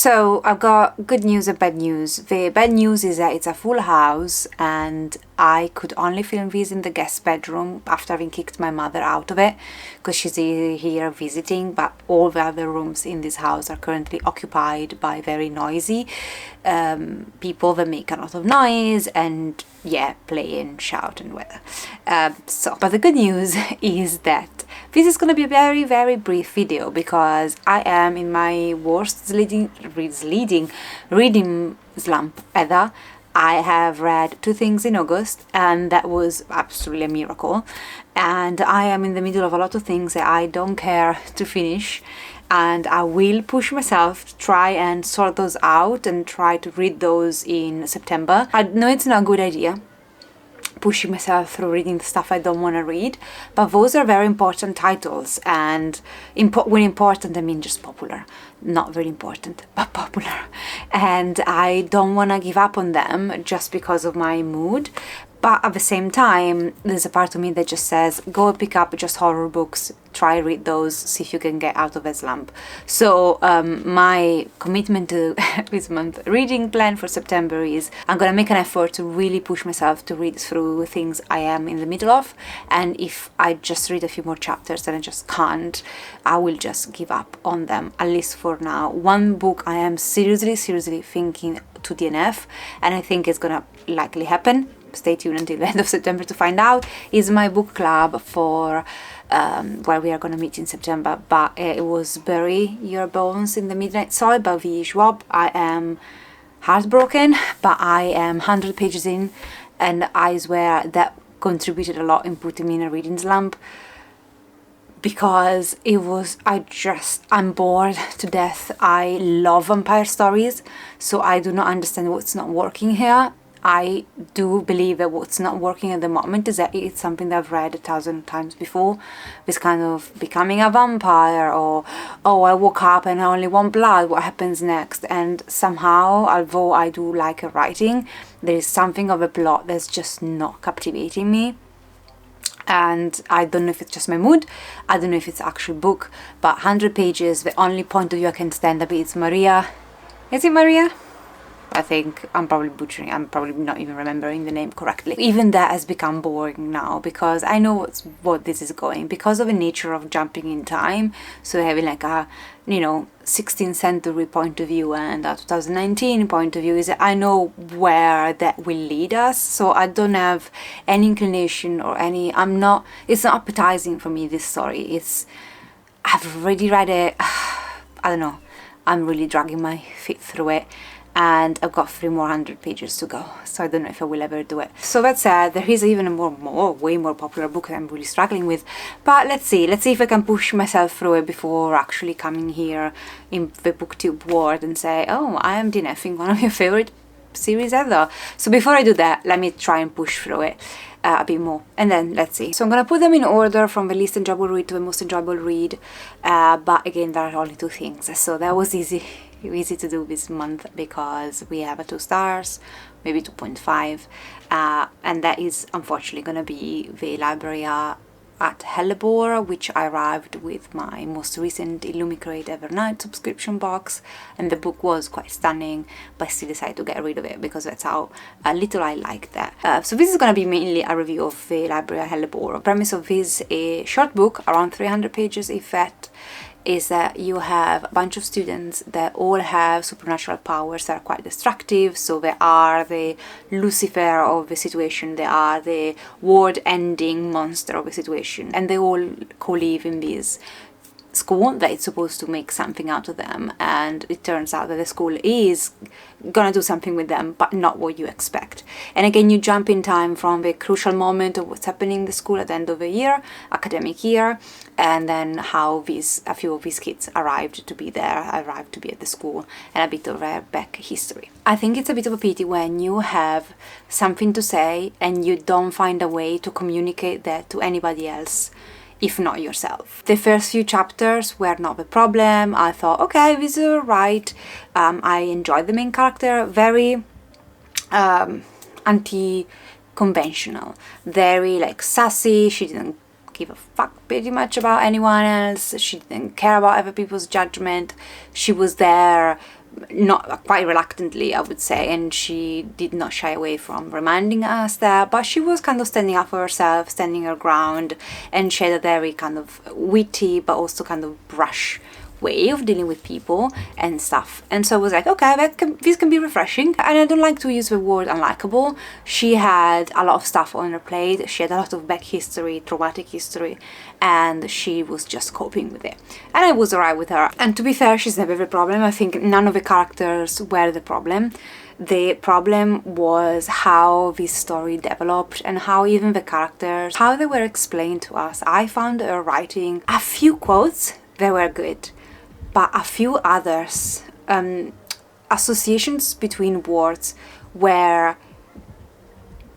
So I've got good news and bad news. The bad news is that it's a full house and I could only film this in the guest bedroom after having kicked my mother out of it because she's here visiting, but all the other rooms in this house are currently occupied by very noisy people that make a lot of noise and play and shout and whatever. But the good news is that this is going to be a very, very brief video because I am in my worst reading slump ever. I have read 2 things in August and that was absolutely a miracle. And I am in the middle of a lot of things that I don't care to finish. And I will push myself to try and sort those out and try to read those in September. I know it's not a good idea pushing myself through reading the stuff I don't want to read, but those are very important titles, and when important I mean just popular, not very important but popular, and I don't want to give up on them just because of my mood. But at the same time, there's a part of me that just says, go pick up just horror books, try read those, see if you can get out of a slump. So my commitment to this month reading plan for September is I'm going to make an effort to really push myself to read through things I am in the middle of. And if I just read a few more chapters and I just can't, I will just give up on them, at least for now. One book I am seriously thinking to DNF, and I think it's going to likely happen. Stay tuned until the end of September to find out, is my book club for where we are going to meet in September. But it was Bury Your Bones in the Midnight Soil by V. Schwab. I am heartbroken, but I am 100 pages in, and I swear that contributed a lot in putting me in a reading slump, because I'm bored to death. I love vampire stories, so I do not understand what's not working here. I do believe that what's not working at the moment is that it's something that I've read 1,000 times before. This kind of becoming a vampire, or, oh, I woke up and I only want blood, what happens next? And somehow, although I do like writing, there is something of a plot that's just not captivating me. And I don't know if it's just my mood, I don't know if it's actual book, but 100 pages, the only point of view I can stand up is Maria. Is it Maria? I think I'm probably butchering, I'm probably not even remembering the name correctly. Even that has become boring now, because I know what this is going, because of the nature of jumping in time. So having like a 16th century point of view and a 2019 point of view, is that I know where that will lead us. So I don't have any inclination or it's not appetizing for me, this story. I've already read it, I don't know, I'm really dragging my feet through it. And I've got 3 more 100 pages to go, so I don't know if I will ever do it. So that said, there is even a way more popular book that I'm really struggling with, but let's see if I can push myself through it before actually coming here in the booktube world and say, oh, I am DNFing one of your favorite series ever. So before I do that, let me try and push through it a bit more, and then let's see. So I'm gonna put them in order from the least enjoyable read to the most enjoyable read, but again, there are only 2 things, so that was easy to do this month because we have a 2 stars, maybe 2.5, and that is unfortunately gonna be the library at Hellebore, which I arrived with my most recent Illumicrate Evernight subscription box, and the book was quite stunning, but I still decided to get rid of it because that's how little I like that. So this is going to be mainly a review of the library at Hellebore. The premise of this a short book, around 300 pages if that, is that you have a bunch of students that all have supernatural powers that are quite destructive. So they are the Lucifer of the situation, they are the world-ending monster of the situation, and they all co-live in this school that is supposed to make something out of them, and it turns out that the school is gonna do something with them, but not what you expect. And again, you jump in time from the crucial moment of what's happening in the school at the end of the year, academic year, and then how a few of these kids arrived to be at the school, and a bit of their back history. I think it's a bit of a pity when you have something to say and you don't find a way to communicate that to anybody else, if not yourself. The first few chapters were not the problem. I thought, okay, this is alright. I enjoyed the main character, very anti-conventional, very like sassy. She didn't give a fuck pretty much about anyone else. She didn't care about other people's judgment. She was there not quite reluctantly, I would say, and she did not shy away from reminding us that, but she was kind of standing up for herself, standing her ground, and she had a very kind of witty but also kind of brash way of dealing with people and stuff. And so I was like, okay, this can be refreshing. And I don't like to use the word unlikable. She had a lot of stuff on her plate. She had a lot of back history, traumatic history, and she was just coping with it. And I was alright with her. And to be fair, she's never the problem. I think none of the characters were the problem. The problem was how this story developed and how even the characters, how they were explained to us. I found her writing a few quotes that were good, but a few others, associations between words were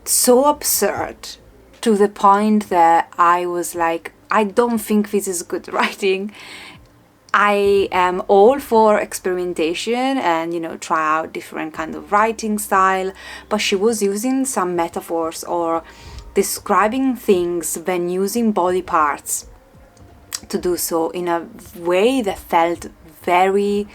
so absurd to the point that I was like, I don't think this is good writing. I am all for experimentation and, you know, try out different kind of writing style, but she was using some metaphors or describing things then using body parts to do so in a way that felt very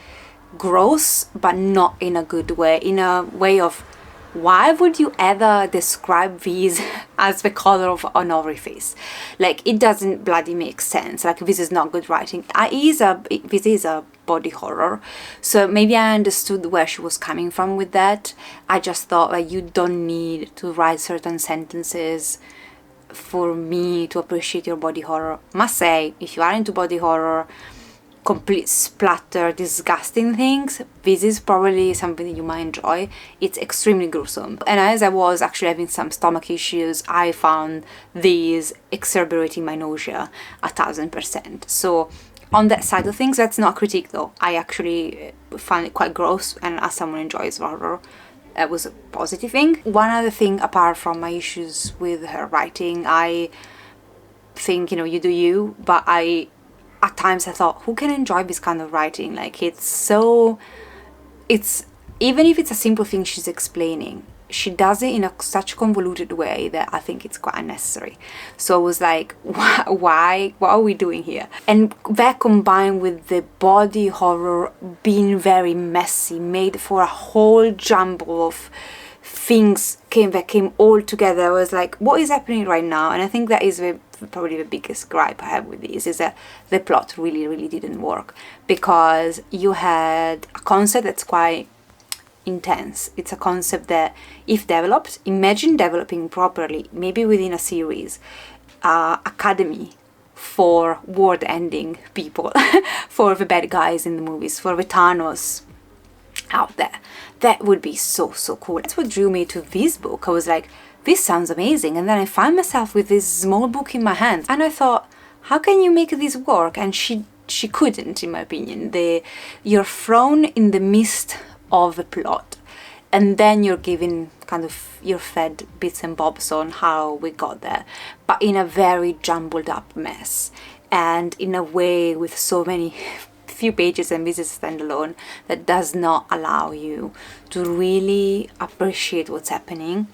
gross, but not in a good way, in a way of, why would you ever describe these as the color of an orifice? Like, it doesn't bloody make sense. Like, this is not good writing. This is a body horror, so maybe I understood where she was coming from with that. I just thought, like, you don't need to write certain sentences for me to appreciate your body horror. Must say, if you are into body horror, complete splatter, disgusting things, this is probably something that you might enjoy. It's extremely gruesome. And as I was actually having some stomach issues, I found these exacerbating my nausea 1000%. So on that side of things, that's not a critique though. I actually find it quite gross, and as someone who enjoys horror, that was a positive thing. One other thing, apart from my issues with her writing, I think, you know, you do you, but at times I thought, who can enjoy this kind of writing? Like, it's even if it's a simple thing she's explaining, she does it in such convoluted way that I think it's quite unnecessary. So I was like, why? What are we doing here? And that combined with the body horror being very messy, made for a whole jumble of things that came all together. I was like, what is happening right now? And I think that is probably the biggest gripe I have with this, is that the plot really didn't work, because you had a concept that's quite intense. It's a concept that, if developed, imagine developing properly, maybe within a series, academy for world ending people, for the bad guys in the movies, for the Thanos out there. That would be so cool. That's what drew me to this book. I was like, this sounds amazing. And then I find myself with this small book in my hands, and I thought, how can you make this work? And she couldn't, in my opinion. You're thrown in the midst of the plot, and then you're fed bits and bobs on how we got there, but in a very jumbled up mess, and in a way with so many few pages, and this is standalone, that does not allow you to really appreciate what's happening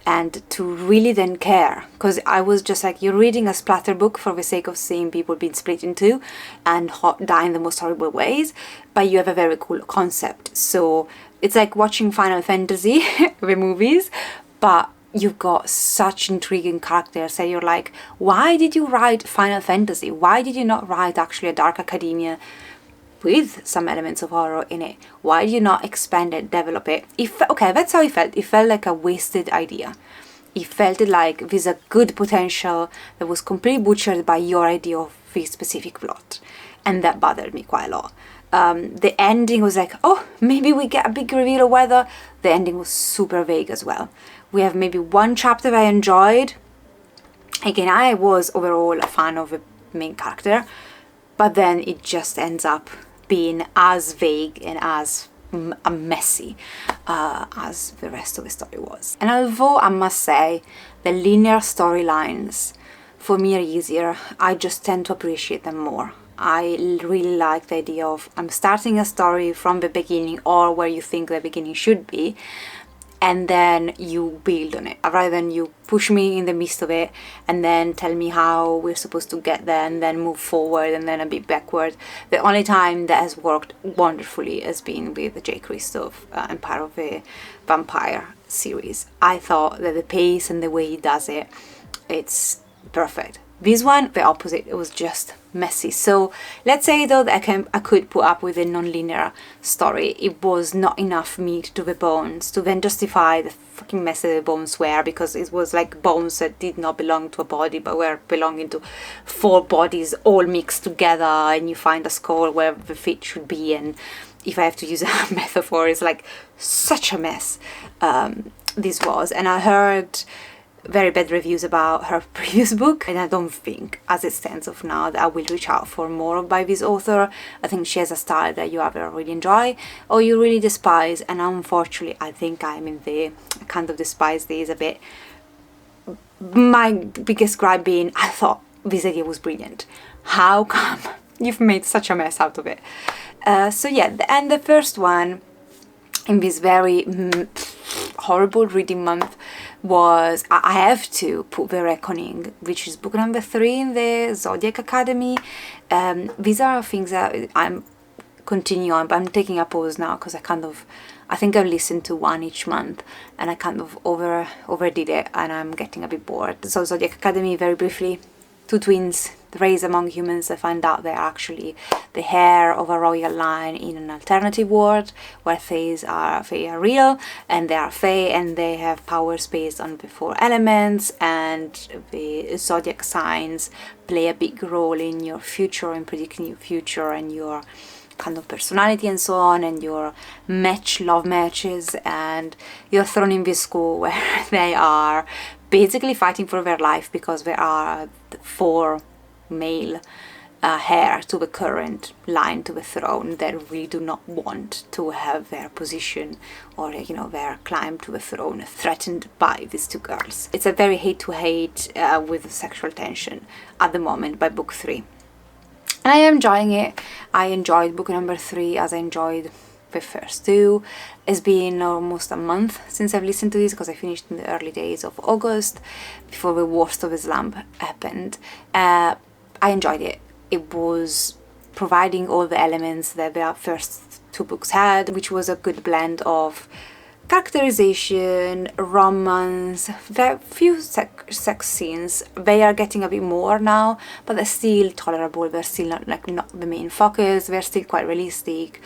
and to really then care. Because I was just like, you're reading a splatter book for the sake of seeing people being split in two and die in the most horrible ways, but you have a very cool concept. So it's like watching Final Fantasy, the movies, but you've got such intriguing characters that you're like, why did you write Final Fantasy? Why did you not write actually a dark academia with some elements of horror in it? Why do you not expand it, develop it? Okay, that's how it felt. It felt like a wasted idea. It felt like there's a good potential that was completely butchered by your idea of this specific plot. And that bothered me quite a lot. The ending was like, oh, maybe we get a big reveal of whether. The ending was super vague as well. We have maybe one chapter I enjoyed. Again, I was overall a fan of the main character, but then it just ends up being as vague and as messy as the rest of the story was. And although I must say the linear storylines for me are easier, I just tend to appreciate them more. I really like the idea of I'm starting a story from the beginning, or where you think the beginning should be, and then you build on it, rather than you push me in the midst of it and then tell me how we're supposed to get there and then move forward and then a bit backward. The only time that has worked wonderfully has been with J. Christoph and part of the Vampire series. I thought that the pace and the way he does it, it's perfect. This one, the opposite, it was just messy. So let's say though that I could put up with a non-linear story. It was not enough meat to the bones to then justify the fucking mess that the bones were, because it was like bones that did not belong to a body but were belonging to 4 bodies all mixed together, and you find a skull where the feet should be, and if I have to use a metaphor, it's like such a mess this was. And I heard very bad reviews about her previous book, and I don't think, as it stands of now, that I will reach out for more by this author. I think she has a style that you either really enjoy or you really despise, and unfortunately I think I'm in the kind of despise these a bit. My biggest gripe being, I thought this idea was brilliant. How come you've made such a mess out of it? So yeah, and the first one in this very horrible reading month was, I have to put The Reckoning, which is book number 3 in the Zodiac Academy. These are things that I'm continuing on, but I'm taking a pause now because I think I've listened to one each month and I kind of overdid it and I'm getting a bit bored. So Zodiac Academy, very briefly, 2 twins raised among humans that find out they're actually the heir of a royal line in an alternative world where fae are real, and they are fae and they have powers based on the 4 elements, and the zodiac signs play a big role in your future, in predicting your future and your kind of personality and so on, and your love matches, and you're thrown in this school where they are basically fighting for their life because there are 4 male heir to the current line to the throne that really do not want to have their position or their climb to the throne threatened by these 2 girls. It's a very hate with sexual tension at the moment by book 3, and I am enjoying it. I enjoyed book number 3 as I enjoyed the first 2. It's been almost a month since I've listened to this because I finished in the early days of August before the worst of the slump happened. I enjoyed it. It was providing all the elements that the first 2 books had, which was a good blend of characterization, romance, very few sex scenes. They are getting a bit more now, but they're still tolerable. They're still not the main focus. They're still quite realistic.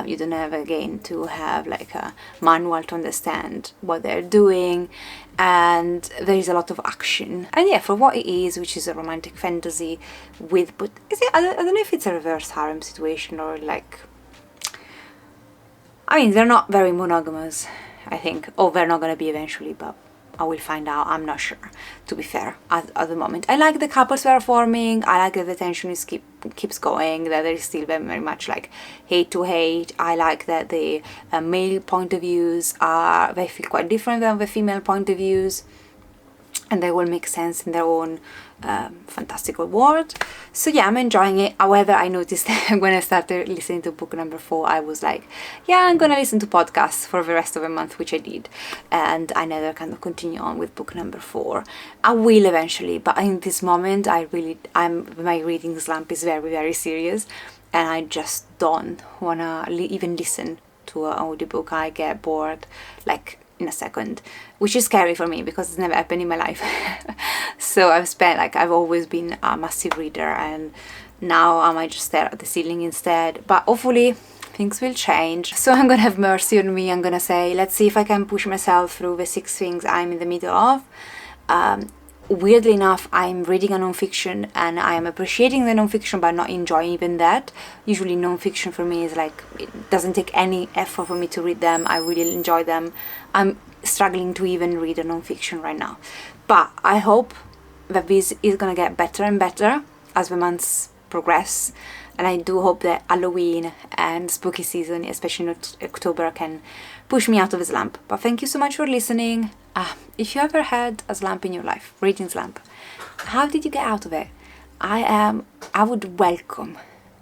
You don't have again to have like a manual to understand what they're doing, and there is a lot of action. And yeah, for what it is, which is a romantic fantasy but is it? I don't know if it's a reverse harem situation or like. I mean, they're not very monogamous, I think. Or they're not going to be eventually, but I will find out. I'm not sure, to be fair, at the moment. I like the couples that are forming. I like that the tension keeps going, that there is still very much like hate to hate. I like that the male point of views they feel quite different than the female point of views, and they will make sense in their own fantastical world. So yeah, I'm enjoying it. However, I noticed that when I started listening to book number 4, I was like, yeah, I'm gonna listen to podcasts for the rest of the month, which I did, and I never kind of continue on with book number 4. I will eventually, but in this moment my reading slump is very, very serious, and I just don't wanna even listen to an audiobook. I get bored like in a second, which is scary for me because it's never happened in my life. So I've always been a massive reader, and now I might just stare at the ceiling instead, but hopefully things will change. So I'm gonna have mercy on me. I'm gonna say, let's see if I can push myself through the 6 things I'm in the middle of. Weirdly enough, I'm reading a non-fiction and I am appreciating the non-fiction but not enjoying even that. Usually non-fiction for me is like, it doesn't take any effort for me to read them. I really enjoy them. I'm struggling to even read a non-fiction right now, but I hope that this is gonna get better and better as the months progress, and I do hope that Halloween and spooky season, especially in October, can push me out of the slump. But thank you so much for listening. If you ever had a slump in your life, reading slump, how did you get out of it? I would welcome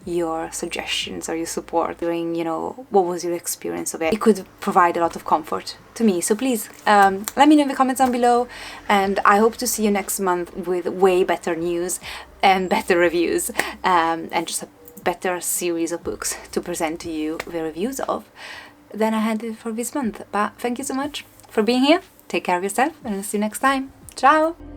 your suggestions or your support during, you know, what was your experience of it. It could provide a lot of comfort to me. So please let me know in the comments down below, and I hope to see you next month with way better news and better reviews, and just a better series of books to present to you the reviews of than I had for this month. But thank you so much for being here. Take care of yourself, and I'll see you next time. Ciao!